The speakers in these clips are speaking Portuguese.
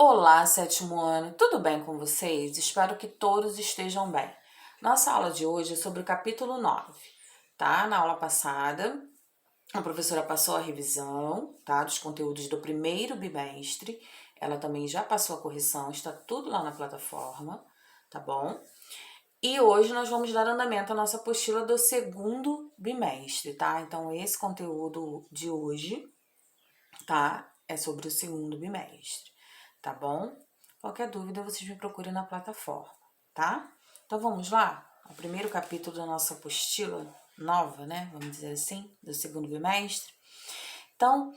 Olá, sétimo ano, tudo bem com vocês? Espero que todos estejam bem. Nossa aula de hoje é sobre o capítulo 9, tá? Na aula passada, a professora passou a revisão, tá? Dos conteúdos do primeiro bimestre. Ela também já passou a correção, está tudo lá na plataforma, tá bom? E hoje nós vamos dar andamento à nossa apostila do segundo bimestre, tá? Então, esse conteúdo de hoje, tá? É sobre o segundo bimestre, tá bom? Qualquer dúvida, vocês me procurem na plataforma, tá? Então, vamos lá? O primeiro capítulo da nossa apostila nova, né? Vamos dizer assim, do segundo bimestre. Então,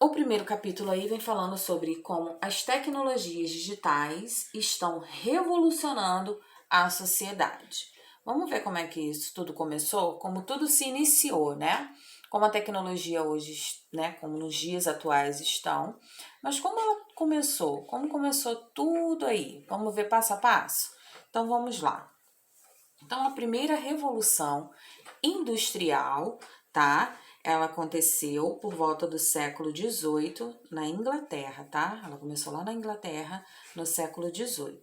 o primeiro capítulo aí vem falando sobre como as tecnologias digitais estão revolucionando a sociedade. Vamos ver como é que isso tudo começou, como tudo se iniciou, né? Como a tecnologia hoje, né, como nos dias atuais estão, mas como ela começou? Como começou tudo aí? Vamos ver passo a passo? Então vamos lá. Então a primeira revolução industrial, tá? Ela aconteceu por volta do século XVIII na Inglaterra, tá? Ela começou lá na Inglaterra no século XVIII,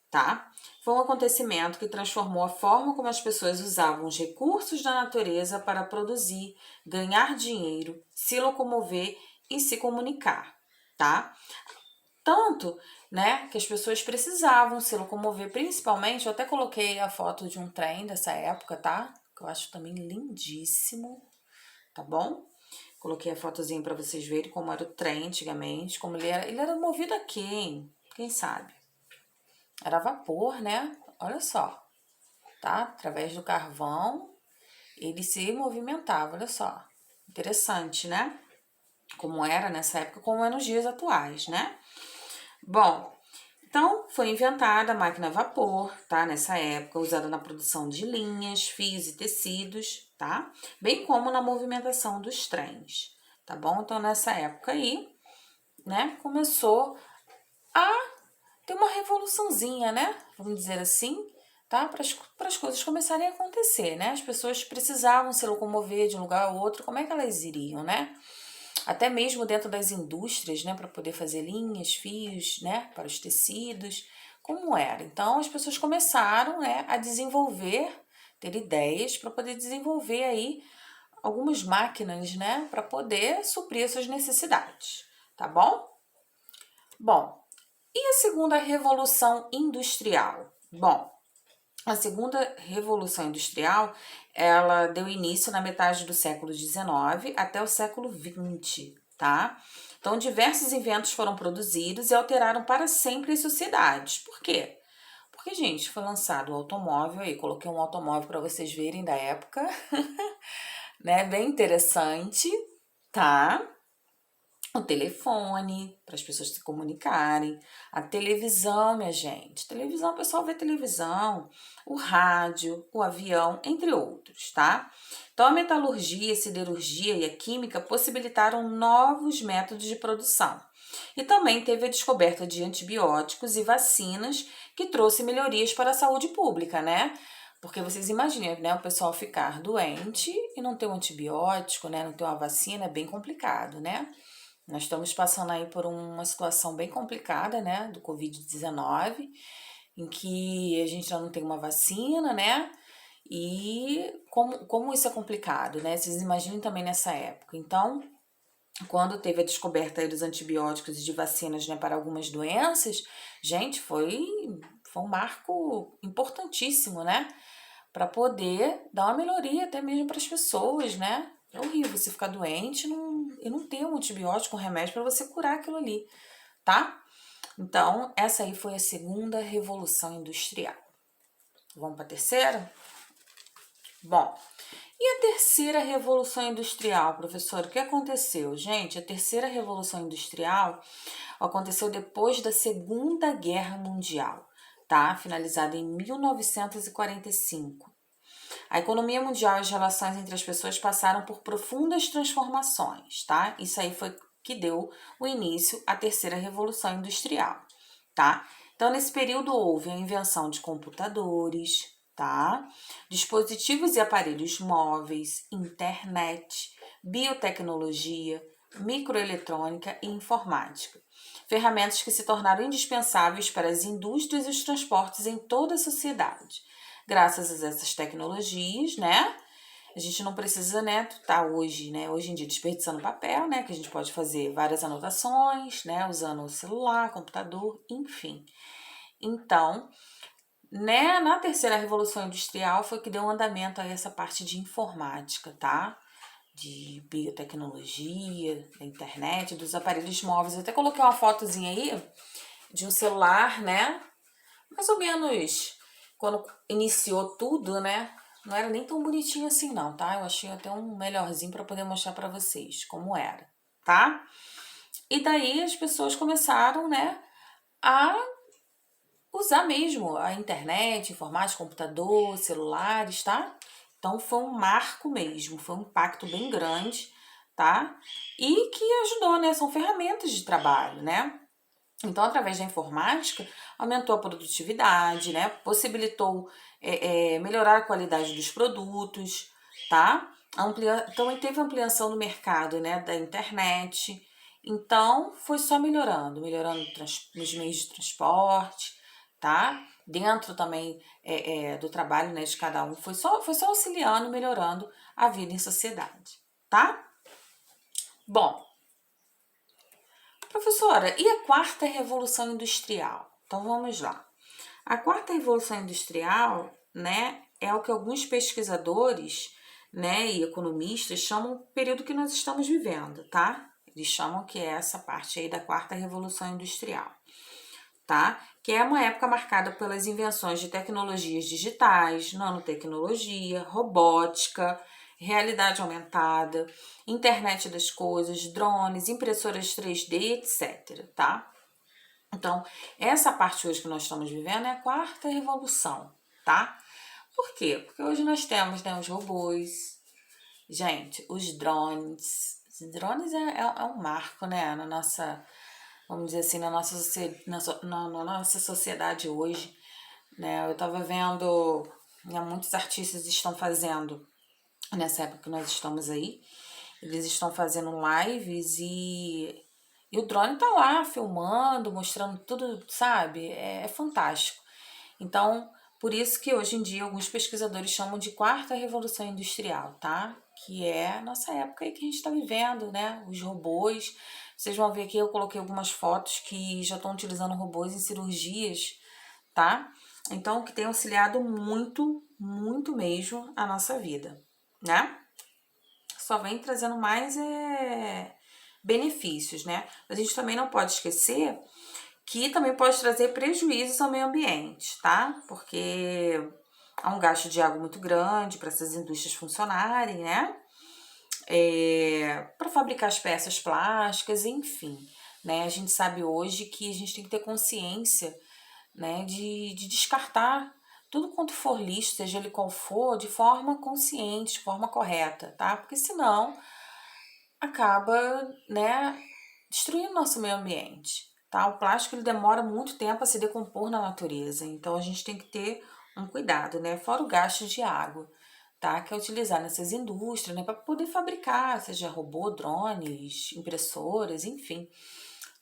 tá? Foi um acontecimento que transformou a forma como as pessoas usavam os recursos da natureza para produzir, ganhar dinheiro, se locomover e se comunicar, tá? Tanto, né, que as pessoas precisavam se locomover, principalmente, eu até coloquei a foto de um trem dessa época, tá? Que eu acho também lindíssimo, tá bom? Coloquei a fotozinha para vocês verem como era o trem antigamente, como ele era. Ele era movido a quem? Quem sabe? Era vapor, né? Olha só, tá? Através do carvão, ele se movimentava, olha só. Interessante, né? Como era nessa época, como é nos dias atuais, né? Bom, então foi inventada a máquina a vapor, tá? Nessa época, usada na produção de linhas, fios e tecidos, tá? Bem como na movimentação dos trens, tá bom? Então, nessa época aí, né, começou a ter uma revoluçãozinha, né? Vamos dizer assim, tá? Para as coisas começarem a acontecer, né? As pessoas precisavam se locomover de um lugar ao outro, como é que elas iriam, né? Até mesmo dentro das indústrias, né, para poder fazer linhas, fios, né, para os tecidos, como era. Então, as pessoas começaram, né, a desenvolver, ter ideias para poder desenvolver aí algumas máquinas, né, para poder suprir as suas necessidades, tá bom? Bom, e a segunda revolução industrial? Bom, a segunda revolução industrial, ela deu início na metade do século XIX até o século XX, tá? Então, diversos inventos foram produzidos e alteraram para sempre as sociedades. Por quê? Porque, gente, foi lançado o automóvel, aí coloquei um automóvel para vocês verem da época, né? Bem interessante, tá? O telefone, para as pessoas se comunicarem, a televisão, minha gente. Televisão, o pessoal vê televisão, o rádio, o avião, entre outros, tá? Então, a metalurgia, a siderurgia e a química possibilitaram novos métodos de produção. E também teve a descoberta de antibióticos e vacinas que trouxe melhorias para a saúde pública, né? Porque vocês imaginem, né, o pessoal ficar doente e não ter um antibiótico, né, não ter uma vacina, é bem complicado, né? Nós estamos passando aí por uma situação bem complicada, né, do Covid-19, em que a gente já não tem uma vacina, né, e como isso é complicado, né, vocês imaginem também nessa época. Então, quando teve a descoberta aí dos antibióticos e de vacinas, né, para algumas doenças, gente, foi um marco importantíssimo, né, para poder dar uma melhoria até mesmo para as pessoas, né? É horrível você ficar doente e não ter um antibiótico, um remédio para você curar aquilo ali, tá? Então, essa aí foi a segunda revolução industrial. Vamos para a terceira? Bom, e a terceira revolução industrial, professor? O que aconteceu? Gente, a terceira revolução industrial aconteceu depois da Segunda Guerra Mundial, tá? Finalizada em 1945. A economia mundial e as relações entre as pessoas passaram por profundas transformações, tá? Isso aí foi que deu o início à terceira revolução industrial, tá? Então, nesse período houve a invenção de computadores, tá? Dispositivos e aparelhos móveis, internet, biotecnologia, microeletrônica e informática. Ferramentas que se tornaram indispensáveis para as indústrias e os transportes em toda a sociedade. Graças a essas tecnologias, né? A gente não precisa, né, tá hoje em dia desperdiçando papel, né, que a gente pode fazer várias anotações, né, usando o celular, computador, enfim. Então, né, na terceira revolução industrial foi que deu andamento a essa parte de informática, tá? De biotecnologia, da internet, dos aparelhos móveis. Eu até coloquei uma fotozinha aí de um celular, né? Mais ou menos quando iniciou tudo, né? Não era nem tão bonitinho assim não, tá? Eu achei até um melhorzinho para poder mostrar para vocês como era, tá? E daí as pessoas começaram, né, a usar mesmo a internet, informática, computador, celulares, tá? Então foi um marco mesmo, foi um impacto bem grande, tá? E que ajudou, né? São ferramentas de trabalho, né? Então, através da informática, aumentou a produtividade, né? Possibilitou melhorar a qualidade dos produtos, tá? Também teve ampliação do mercado, né? Da internet. Então, foi só melhorando, os meios de transporte, tá? Dentro também do trabalho, né, de cada um, foi só auxiliando, melhorando a vida em sociedade, tá? Bom, professora, e a quarta revolução industrial? Então vamos lá. A quarta revolução industrial, né, é o que alguns pesquisadores, né, e economistas chamam o período que nós estamos vivendo, tá? Eles chamam que é essa parte aí da quarta revolução industrial, tá? Que é uma época marcada pelas invenções de tecnologias digitais, nanotecnologia, robótica, realidade aumentada, internet das coisas, drones, impressoras 3D, etc, tá? Então, essa parte hoje que nós estamos vivendo é a quarta revolução, tá? Por quê? Porque hoje nós temos, né, os robôs, gente, os drones. Os drones é um marco, né, na nossa, vamos dizer assim, na nossa sociedade hoje, né? Eu tava vendo, né, muitos artistas estão fazendo, nessa época que nós estamos aí, eles estão fazendo lives e o drone tá lá filmando, mostrando tudo, sabe? É fantástico. Então, por isso que hoje em dia alguns pesquisadores chamam de quarta revolução industrial, tá? Que é a nossa época aí que a gente está vivendo, né? Os robôs. Vocês vão ver aqui, eu coloquei algumas fotos que já estão utilizando robôs em cirurgias, tá? Então, que tem auxiliado muito, muito mesmo a nossa vida, né? Só vem trazendo mais benefícios, né? Mas a gente também não pode esquecer que também pode trazer prejuízos ao meio ambiente, tá? Porque há um gasto de água muito grande para essas indústrias funcionarem, né? Para fabricar as peças plásticas, enfim, né? A gente sabe hoje que a gente tem que ter consciência, né, de descartar tudo quanto for lixo, seja ele qual for, de forma consciente, de forma correta, tá? Porque senão acaba, né, destruindo nosso meio ambiente, tá? O plástico ele demora muito tempo a se decompor na natureza, então a gente tem que ter um cuidado, né? Fora o gasto de água, tá? Que é utilizar nessas indústrias, né, para poder fabricar, seja robô, drones, impressoras, enfim,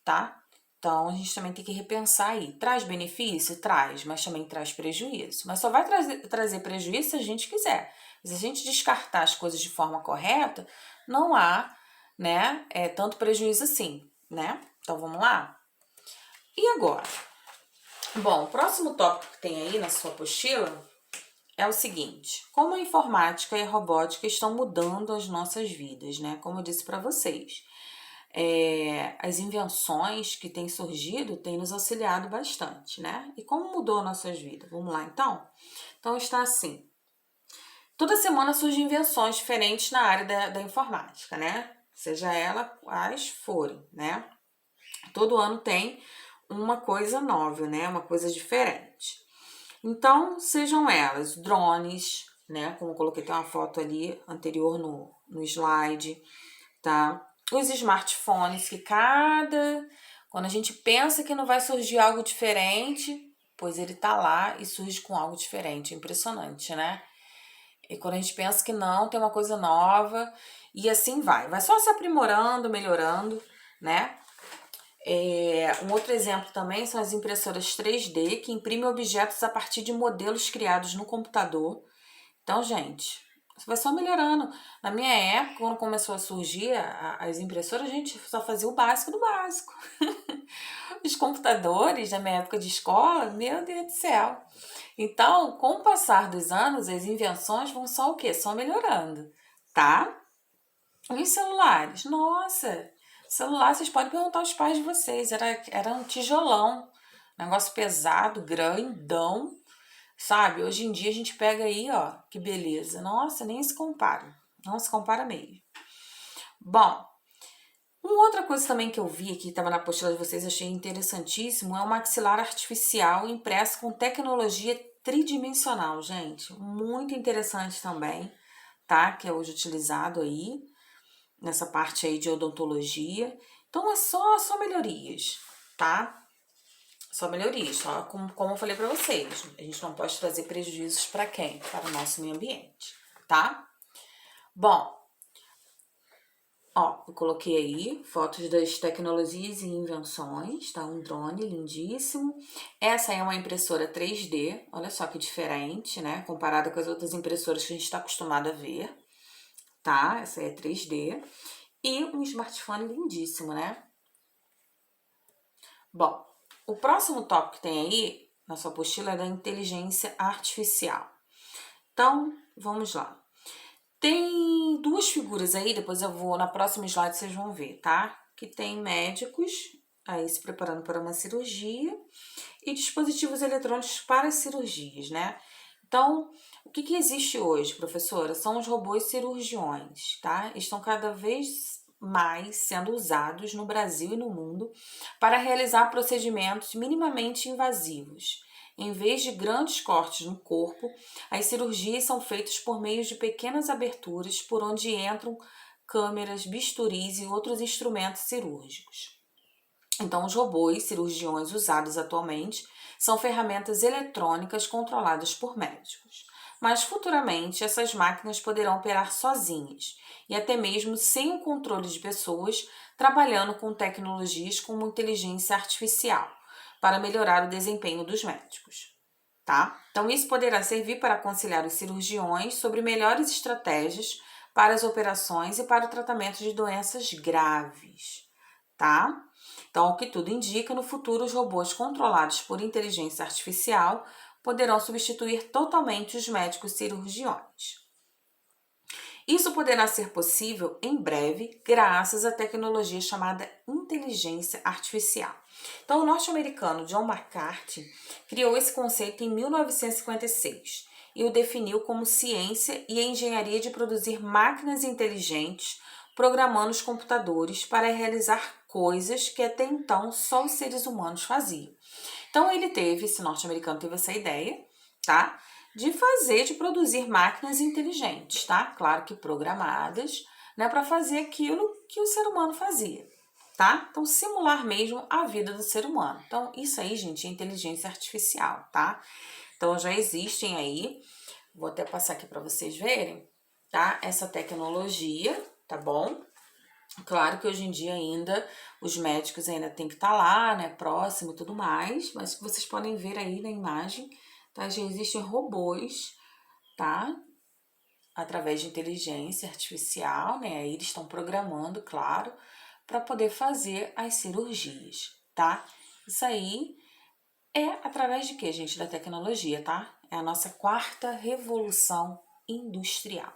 tá? Então a gente também tem que repensar aí. Traz benefício? Traz, mas também traz prejuízo. Mas só vai trazer prejuízo se a gente quiser. Se a gente descartar as coisas de forma correta, não há, né, tanto prejuízo assim, né? Então vamos lá? E agora? Bom, o próximo tópico que tem aí na sua apostila é o seguinte: como a informática e a robótica estão mudando as nossas vidas, né? Como eu disse para vocês, as invenções que têm surgido têm nos auxiliado bastante, né? E como mudou nossas vidas? Vamos lá, então? Então está assim: toda semana surgem invenções diferentes na área da informática, né? Seja ela quais forem, né? Todo ano tem uma coisa nova, né? Uma coisa diferente. Então, sejam elas drones, né? Como eu coloquei, tem uma foto ali anterior no slide, tá? Os smartphones, que quando a gente pensa que não vai surgir algo diferente, pois ele tá lá e surge com algo diferente. Impressionante, né? E quando a gente pensa que não, tem uma coisa nova, e assim vai só se aprimorando, melhorando, né? Um outro exemplo também são as impressoras 3D, que imprimem objetos a partir de modelos criados no computador. Então, gente, isso vai só melhorando. Na minha época, quando começou a surgir as impressoras, a gente só fazia o básico do básico. Os computadores, na minha época de escola, meu Deus do céu. Então, com o passar dos anos, as invenções vão só o quê? Só melhorando, tá? E os celulares? Nossa, celular, vocês podem perguntar aos pais de vocês. Era um tijolão, negócio pesado, grandão, sabe? Hoje em dia a gente pega aí, ó, que beleza. Nossa, nem se compara. Não se compara mesmo. Bom, uma outra coisa também que eu vi aqui, estava na apostila de vocês, achei interessantíssimo, é um maxilar artificial impresso com tecnologia tridimensional, gente. Muito interessante também, tá? Que é hoje utilizado aí, nessa parte aí de odontologia. Então, é só melhorias, tá? Só melhorias, só como eu falei para vocês. A gente não pode trazer prejuízos para quem? Para o nosso meio ambiente, tá? Bom, ó, eu coloquei aí fotos das tecnologias e invenções, tá? Um drone lindíssimo. Essa é uma impressora 3D, olha só que diferente, né? Comparada com as outras impressoras que a gente está acostumado a ver, tá? Essa aí é 3D. E um smartphone lindíssimo, né? Bom, o próximo tópico que tem aí na sua apostila é da inteligência artificial. Então, vamos lá. Tem duas figuras aí, depois eu vou, na próxima slide vocês vão ver, tá? Que tem médicos aí se preparando para uma cirurgia e dispositivos eletrônicos para cirurgias, né? Então, o que existe hoje, professora? São os robôs cirurgiões, tá? Estão cada vez mais sendo usados no Brasil e no mundo para realizar procedimentos minimamente invasivos. Em vez de grandes cortes no corpo, as cirurgias são feitas por meio de pequenas aberturas por onde entram câmeras, bisturis e outros instrumentos cirúrgicos. Então, os robôs cirurgiões usados atualmente são ferramentas eletrônicas controladas por médicos. Mas futuramente essas máquinas poderão operar sozinhas e até mesmo sem o controle de pessoas, trabalhando com tecnologias como inteligência artificial para melhorar o desempenho dos médicos, tá? Então isso poderá servir para aconselhar os cirurgiões sobre melhores estratégias para as operações e para o tratamento de doenças graves, tá? Então, o que tudo indica, no futuro os robôs controlados por inteligência artificial poderão substituir totalmente os médicos cirurgiões. Isso poderá ser possível em breve, graças à tecnologia chamada inteligência artificial. Então, o norte-americano John McCarthy criou esse conceito em 1956 e o definiu como ciência e engenharia de produzir máquinas inteligentes, programando os computadores para realizar coisas que até então só os seres humanos faziam. Então, esse norte-americano teve essa ideia, tá? De produzir máquinas inteligentes, tá? Claro que programadas, né, para fazer aquilo que o ser humano fazia, tá? Então, simular mesmo a vida do ser humano. Então, isso aí, gente, é inteligência artificial, tá? Então, já existem aí, vou até passar aqui para vocês verem, tá? Essa tecnologia, tá bom? Claro que hoje em dia ainda os médicos ainda tem que estar lá, né, próximo e tudo mais, mas vocês podem ver aí na imagem, tá? Já existem robôs, tá? Através de inteligência artificial, né? Aí eles estão programando, claro, para poder fazer as cirurgias, tá? Isso aí é através de quê, gente? Da tecnologia, tá? É a nossa quarta revolução industrial.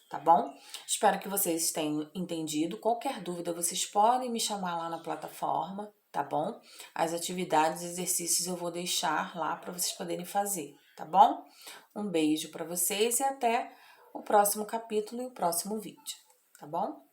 Tá bom? Espero que vocês tenham entendido. Qualquer dúvida, vocês podem me chamar lá na plataforma, tá bom? As atividades, exercícios eu vou deixar lá para vocês poderem fazer, tá bom? Um beijo para vocês e até o próximo capítulo e o próximo vídeo, tá bom?